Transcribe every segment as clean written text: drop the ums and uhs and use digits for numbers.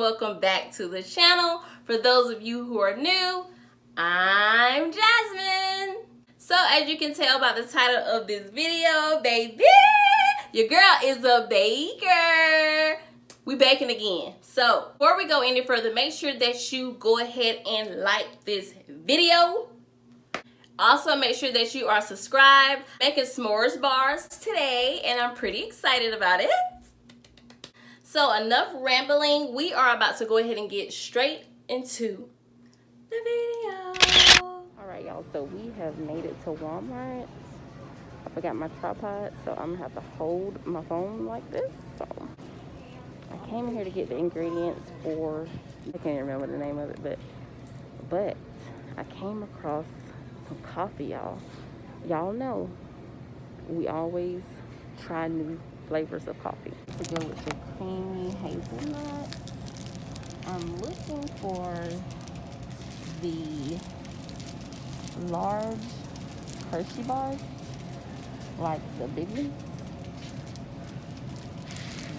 welcome back to the channel. For those of you who are new, I'm Jasmine. So as you can tell by the title of this video, baby, your girl is a baker. We baking again. So before we go any further, make sure that you go ahead and like this video. Also, make sure that you are subscribed. Making s'mores bars today, and I'm pretty excited about it. So enough rambling. We are about to go ahead and get straight into the video. All right, y'all. So we have made it to Walmart. I forgot my tripod, so I'm gonna have to hold my phone like this. So I came here to get the ingredients for, I can't remember the name of it, but I came across some coffee, y'all. Y'all know we always try new flavors of coffee. To go with the creamy hazelnut, I'm looking for the large Hershey bars, like the big ones.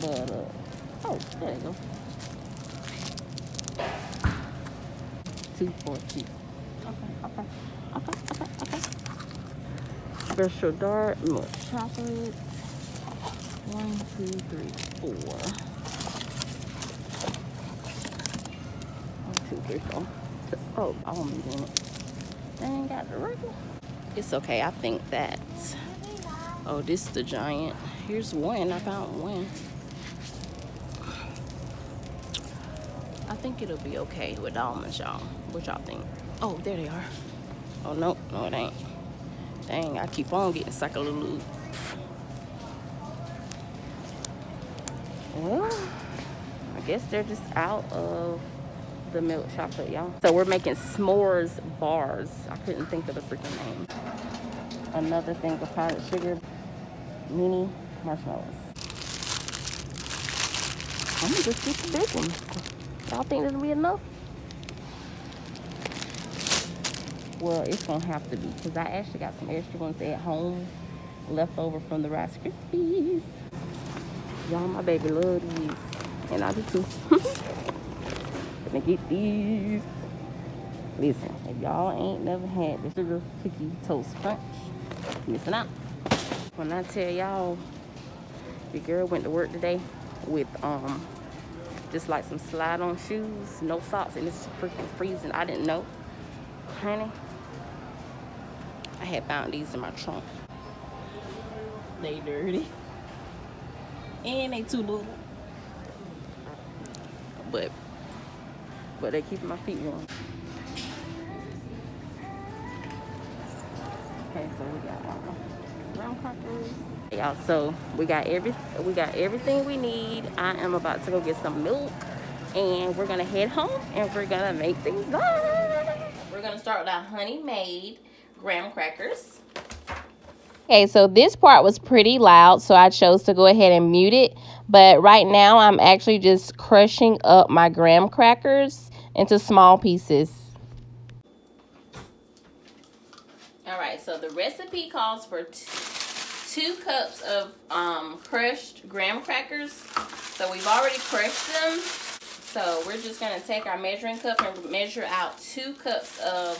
But oh, there you go. 2 for $2. Okay. Special dark milk chocolate. 1, 2, 3, 4. 1, 2, 3, 4. Oh, almond in it. They ain't got the regular. It's okay. I think that. Oh, this is the giant. Here's one. I found one. I think it'll be okay with almonds, y'all. What y'all think? Oh, there they are. Oh, no, it ain't. Dang, I keep on getting stuck a little. Well, I guess they're just out of the milk chocolate, y'all. So we're making s'mores bars. I couldn't think of the freaking name. Another thing of powdered sugar, mini marshmallows. I'm gonna just get the big ones. Y'all think that'll be enough? Well, it's gonna have to be, because I actually got some extra ones at home left over from the Rice Krispies. Y'all, my baby love these, and I do too. Gonna get these. Listen, if y'all ain't never had the sugar cookie toast crunch, missing out. When I tell y'all, the girl went to work today with just like some slide-on shoes, no socks, and it's freaking freezing. I didn't know, honey. I had found these in my trunk. They dirty. And they too little. But they keep my feet warm. Okay, so we got graham crackers. Y'all, so we got everything we need. I am about to go get some milk, and we're gonna head home and we're gonna make these bars. We're gonna start with our honey-made graham crackers. Okay, so this part was pretty loud, so I chose to go ahead and mute it. But right now, I'm actually just crushing up my graham crackers into small pieces. All right, so the recipe calls for 2 cups of crushed graham crackers. So we've already crushed them. So we're just gonna take our measuring cup and measure out 2 cups of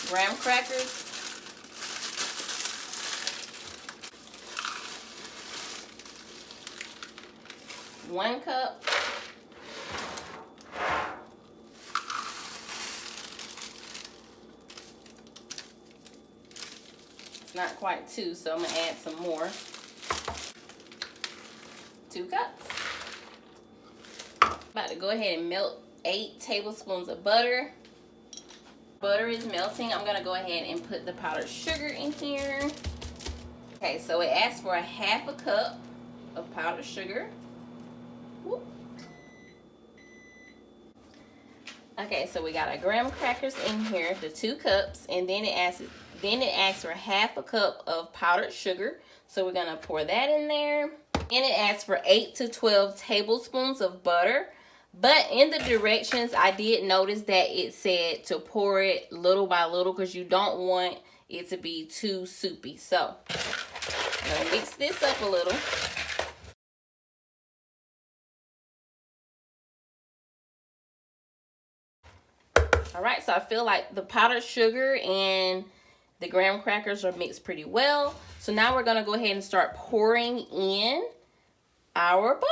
graham crackers. One cup. It's not quite 2, so I'm gonna add some more. 2 cups. About to go ahead and melt 8 tablespoons of butter. Butter is melting. I'm gonna go ahead and put the powdered sugar in here. Okay, so it asks for 1/2 cup of powdered sugar. Whoop. Okay, so we got our graham crackers in here, the 2 cups, and then it asks for 1/2 cup of powdered sugar. So we're gonna pour that in there. And it asks for 8 to 12 tablespoons of butter. But in the directions, I did notice that it said to pour it little by little because you don't want it to be too soupy. So I'm gonna mix this up a little. All right, so I feel like the powdered sugar and the graham crackers are mixed pretty well. So now we're gonna go ahead and start pouring in our butter.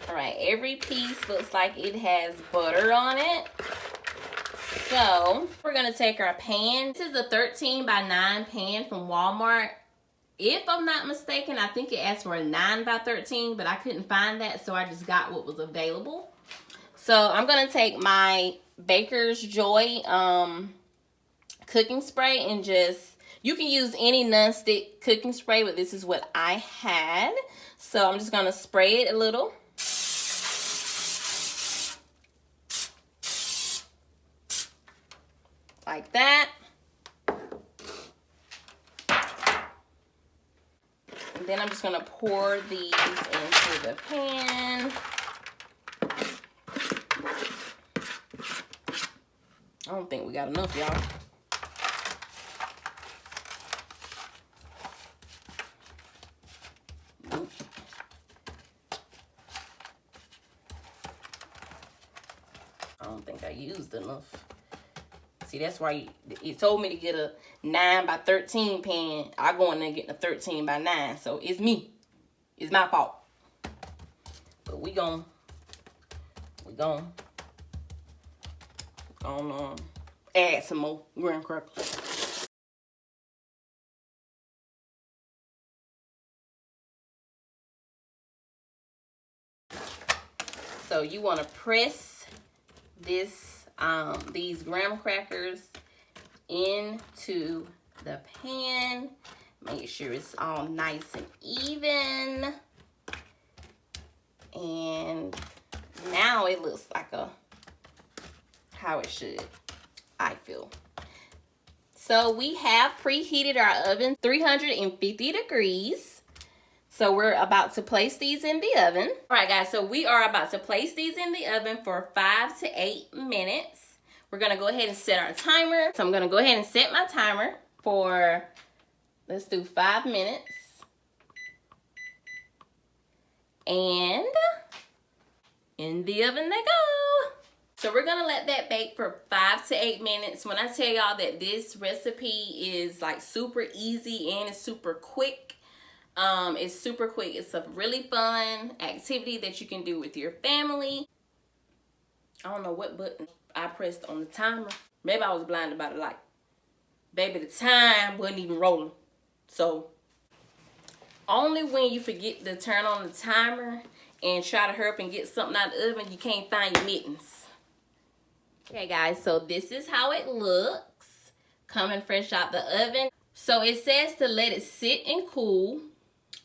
All right, every piece looks like it has butter on it. So we're gonna take our pan. This is a 13 by 9 pan from Walmart. If I'm not mistaken, I think it asked for a 9 by 13, but I couldn't find that, so I just got what was available. So I'm gonna take my Baker's Joy cooking spray and just, you can use any non-stick cooking spray, but this is what I had. So I'm just gonna spray it a little. Like that. And then I'm just gonna pour these into the pan. I don't think we got enough, y'all. I don't think I used enough. See, that's why it told me to get a 9 by 13 pan. I go in there getting a 13 by 9. So it's me. It's my fault. But we gon' add some more graham crackers. So you want to press these graham crackers into the pan. Make sure it's all nice and even. And now it looks like how it should, I feel. So we have preheated our oven 350 degrees. So we're about to place these in the oven. All right, guys, so we are about to place these in the oven for 5 to 8 minutes. We're gonna go ahead and set our timer. So I'm gonna go ahead and set my timer for, let's do 5 minutes. And in the oven they go. So we're gonna let that bake for 5 to 8 minutes. When I tell y'all that this recipe is like super easy and it's super quick, it's super quick. It's a really fun activity that you can do with your family. I don't know what button I pressed on the timer. Maybe I was blinded by the light. Baby, the time wasn't even rolling. So only when you forget to turn on the timer and try to hurry up and get something out of the oven, you can't find your mittens. Okay, guys, so this is how it looks coming fresh out the oven. So it says to let it sit and cool.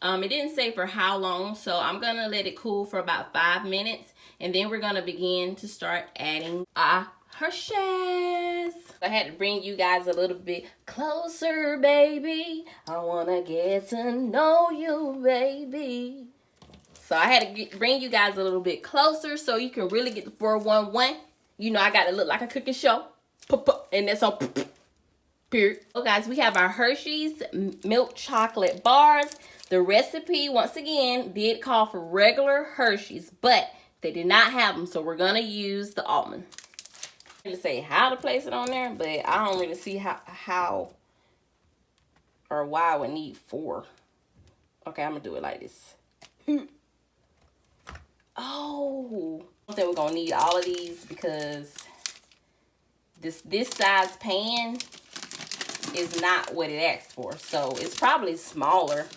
It didn't say for how long, so I'm gonna let it cool for about 5 minutes, and then we're gonna begin to start adding our Hershey's. I had to bring you guys a little bit closer, baby. I wanna get to know you, baby. So I had to bring you guys a little bit closer so you can really get the 411. You know I got to look like a cooking show. And that's on period. So guys, we have our Hershey's milk chocolate bars. The recipe, once again, did call for regular Hershey's, but they did not have them, so we're going to use the almond. I'm going to say how to place it on there, but I don't really see how or why I would need 4. Okay, I'm going to do it like this. Oh, I think we're going to need all of these because this size pan is not what it asked for, so it's probably smaller.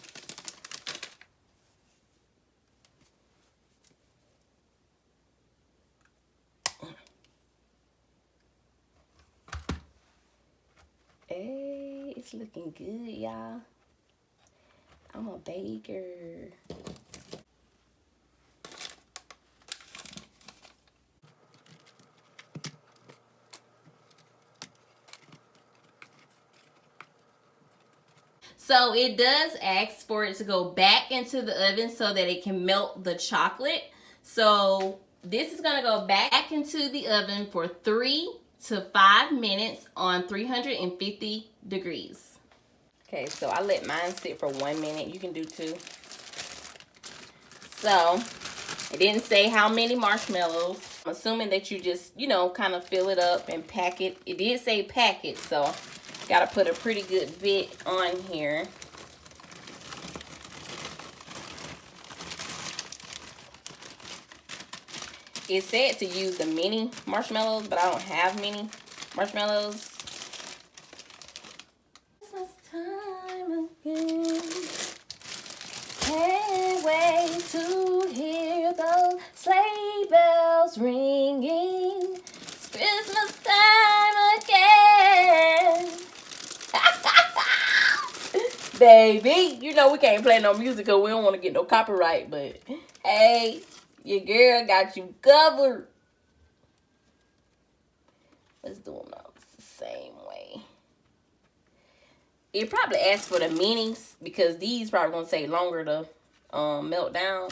Hey, it's looking good, y'all. I'm a baker. So it does ask for it to go back into the oven so that it can melt the chocolate. So this is gonna go back into the oven for 3 to 5 minutes on 350 degrees. Okay, so I let mine sit for 1 minute. You can do 2. So it didn't say how many marshmallows. I'm assuming that you just, you know, kind of fill it up and pack it. It did say pack it, so gotta put a pretty good bit on here. It said to use the mini marshmallows, but I don't have mini marshmallows. Christmas time again. Can't wait to hear those sleigh bells ringing. It's Christmas time again. Baby, you know we can't play no music because we don't want to get no copyright, but hey, your girl got you covered. Let's do them all the same way. It probably asks for the minis because these probably gonna take longer to melt down,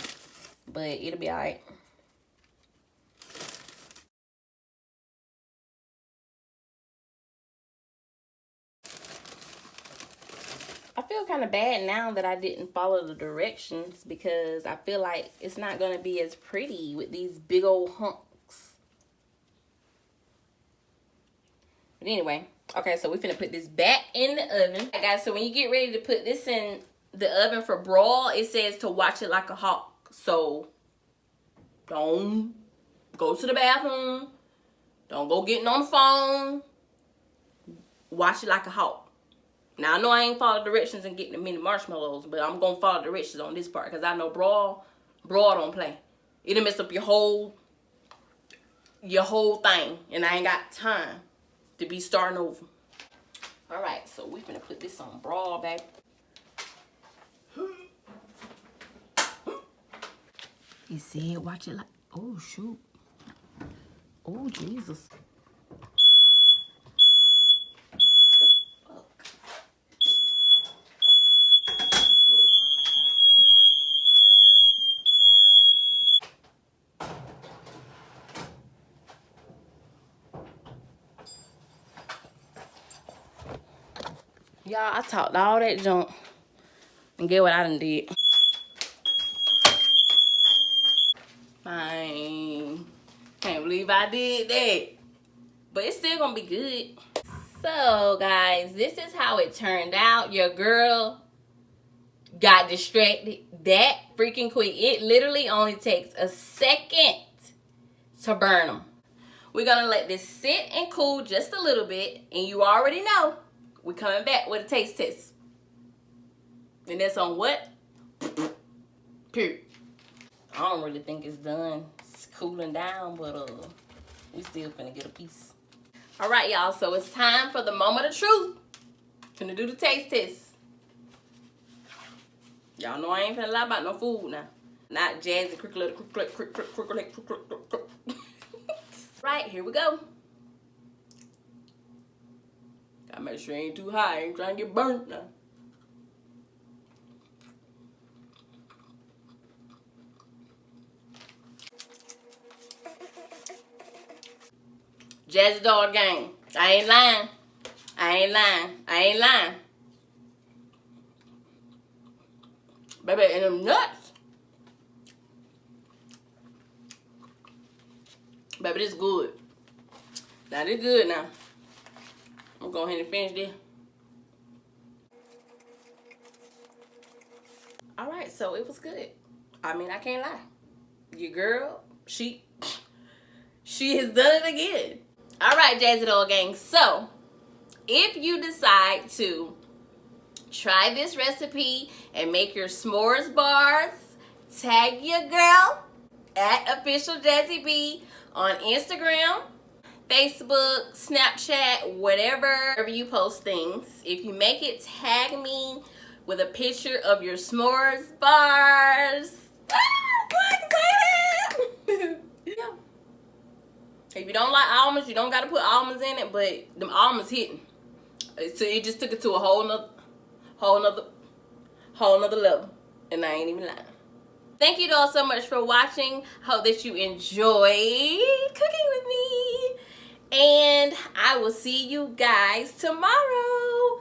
but it'll be all right. I feel kind of bad now that I didn't follow the directions because I feel like it's not gonna be as pretty with these big old hunks. But anyway, okay, so we're finna put this back in the oven. Right, guys, so when you get ready to put this in the oven for broil, it says to watch it like a hawk. So don't go to the bathroom. Don't go getting on the phone. Watch it like a hawk. Now, I know I ain't follow directions and getting the mini marshmallows, but I'm going to follow directions on this part because I know broil don't play. It'll mess up your whole thing, and I ain't got time to be starting over. All right, so we're going to put this on broil, baby. You see it? Watch it like, oh, shoot. Oh, Jesus. Y'all, I talked all that junk. And get what I done did. Fine. Can't believe I did that. But it's still gonna be good. So, guys, this is how it turned out. Your girl got distracted that freaking quick. It literally only takes a second to burn them. We're gonna let this sit and cool just a little bit. And you already know we're coming back with a taste test. And that's on what? Period. I don't really think it's done. It's cooling down, but we still finna get a piece. All right, y'all. So it's time for the moment of truth. Finna do the taste test. Y'all know I ain't finna lie about no food now. Not Jazzy. Right, here we go. Gotta make sure it ain't too high. I ain't trying to get burnt now. Jazzy Dog Gang. I ain't lying. I ain't lying. I ain't lying. Baby, and them nuts. Baby, this good. Now, this good now. I'm gonna go ahead and finish this. Alright, so it was good. I mean, I can't lie. Your girl, she has done it again. Alright, Jazzy Dog Gang. So, if you decide to try this recipe and make your s'mores bars, tag your girl at official Jazzy B on Instagram, Facebook, Snapchat, whatever you post things. If you make it, tag me with a picture of your s'mores bars. Yeah. If you don't like almonds, you don't gotta put almonds in it, but them almonds hitting. So it just took it to a whole nother level. And I ain't even lying. Thank you all so much for watching. Hope that you enjoyed cooking with me. And I will see you guys tomorrow.